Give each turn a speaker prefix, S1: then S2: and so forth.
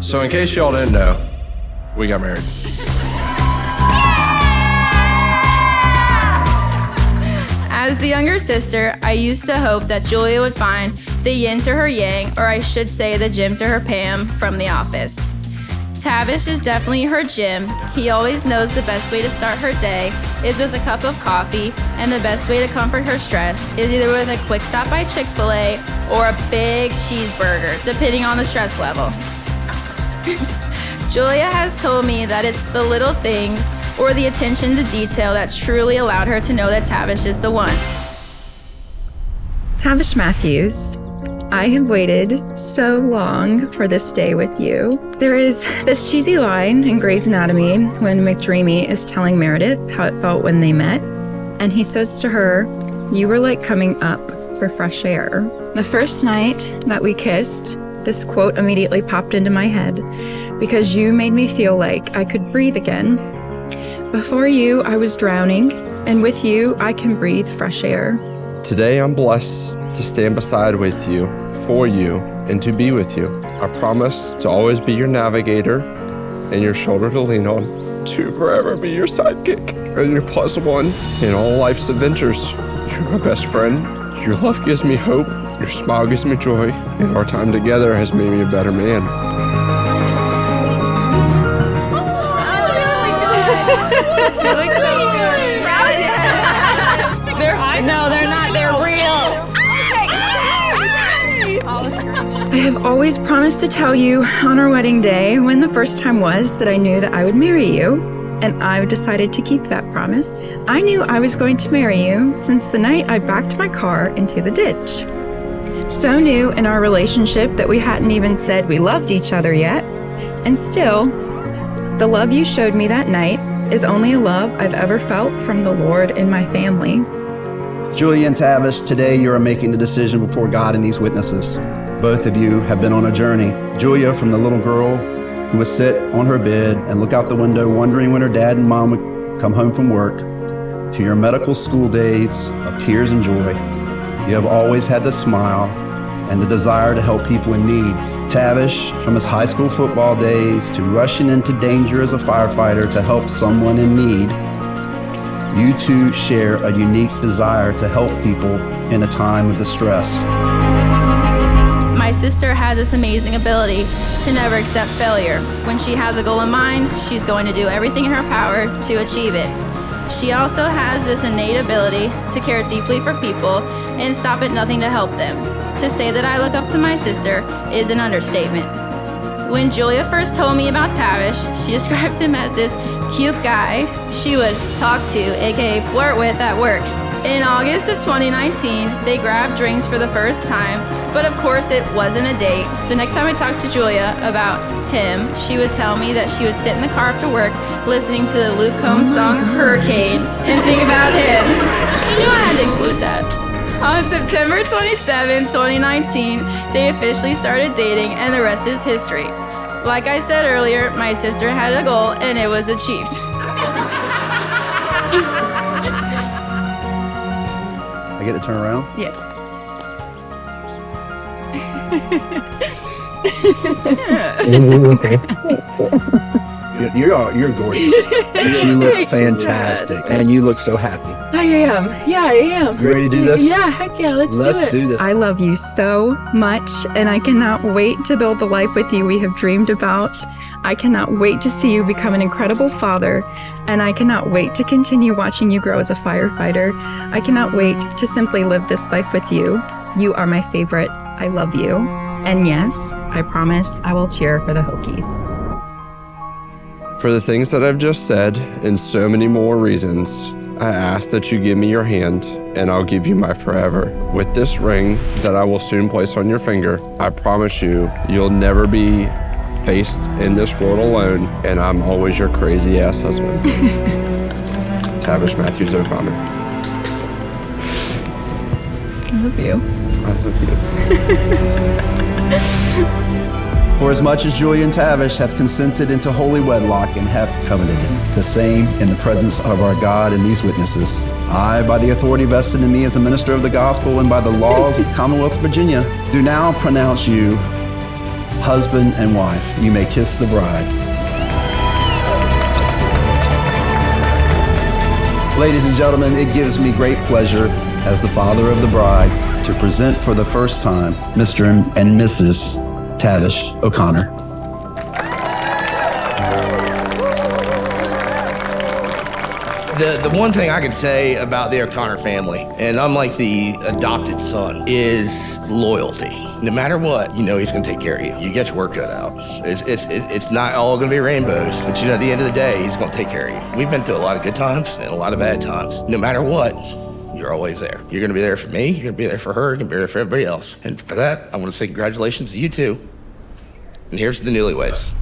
S1: So in case y'all didn't know, we got married.
S2: As the younger sister, I used to hope that Julia would find the yin to her yang, or I should say the Jim to her Pam from The Office. Tavish is definitely her Jim. He always knows the best way to start her day is with a cup of coffee, and the best way to comfort her stress is either with a quick stop by Chick-fil-A or a big cheeseburger, depending on the stress level. Julia has told me that it's the little things or the attention to detail that truly allowed her to know that Tavish is the one.
S3: Tavish Matthews, I have waited so long for this day with you. There is this cheesy line in Grey's Anatomy when McDreamy is telling Meredith how it felt when they met, and he says to her, "You were like coming up for fresh air." The first night that we kissed, this quote immediately popped into my head because you made me feel like I could breathe again. Before you, I was drowning, and with you, I can breathe fresh air.
S1: Today, I'm blessed to stand beside with you, for you, and to be with you. I promise to always be your navigator and your shoulder to lean on, to forever be your sidekick and your plus one in all life's adventures. You're my best friend. Your love gives me hope. Your smile gives me joy. And our time together has made me a better man.
S2: No, they're not. They're real.
S3: I have always promised to tell you on our wedding day when the first time was that I knew that I would marry you, and I've decided to keep that promise. I knew I was going to marry you since the night I backed my car into the ditch. So new in our relationship that we hadn't even said we loved each other yet, and still, the love you showed me that night is only a love I've ever felt from the Lord and my family.
S4: Julia and Tavish, today you are making a decision before God and these witnesses. Both of you have been on a journey. Julia, from the little girl who would sit on her bed and look out the window wondering when her dad and mom would come home from work, to your medical school days of tears and joy. You have always had the smile and the desire to help people in need. Tavish, from his high school football days to rushing into danger as a firefighter to help someone in need, you two share a unique desire to help people in a time of distress.
S2: My sister has this amazing ability to never accept failure. When she has a goal in mind, she's going to do everything in her power to achieve it. She also has this innate ability to care deeply for people and stop at nothing to help them. To say that I look up to my sister is an understatement. When Julia first told me about Tavish, she described him as this cute guy she would talk to, aka flirt with at work. In August of 2019, they grabbed drinks for the first time, but of course it wasn't a date. The next time I talked to Julia about him, she would tell me that she would sit in the car after work listening to the Luke Combs song Hurricane and think about him. You know I had to include that. On September 27, 2019, they officially started dating, and the rest is history. Like I said earlier, my sister had a goal and it was achieved.
S4: I get to turn around?
S3: Yeah.
S4: You're gorgeous. You look fantastic, and you look so happy.
S3: I am. Yeah, I am.
S4: You ready to do this?
S3: Yeah, heck yeah, let's
S4: do this.
S3: I love you so much, and I cannot wait to build the life with you we have dreamed about. I cannot wait to see you become an incredible father, and I cannot wait to continue watching you grow as a firefighter. I cannot wait to simply live this life with you. You are my favorite. I love you. And yes, I promise I will cheer for the Hokies.
S1: For the things that I've just said, and so many more reasons, I ask that you give me your hand, and I'll give you my forever. With this ring that I will soon place on your finger, I promise you, you'll never be faced in this world alone, and I'm always your crazy-ass husband. Tavish Matthews O'Connor.
S3: I love you.
S1: I love you.
S4: For as much as Julia and Tavish have consented into holy wedlock and have covenanted the same in the presence of our God and these witnesses, I, by the authority vested in me as a minister of the gospel and by the laws of the Commonwealth of Virginia, do now pronounce you husband and wife. You may kiss the bride. Ladies and gentlemen, it gives me great pleasure as the father of the bride to present for the first time Mr. and Mrs. Tavish O'Connor.
S5: The one thing I could say about the O'Connor family, and unlike the adopted son, is loyalty. No matter what, you know he's gonna take care of you. You get your work cut out. It's not all gonna be rainbows, but you know, at the end of the day, he's gonna take care of you. We've been through a lot of good times and a lot of bad times. No matter what, you're always there. You're gonna be there for me, you're gonna be there for her, you're gonna be there for everybody else. And for that, I wanna say congratulations to you two. And here's to the newlyweds.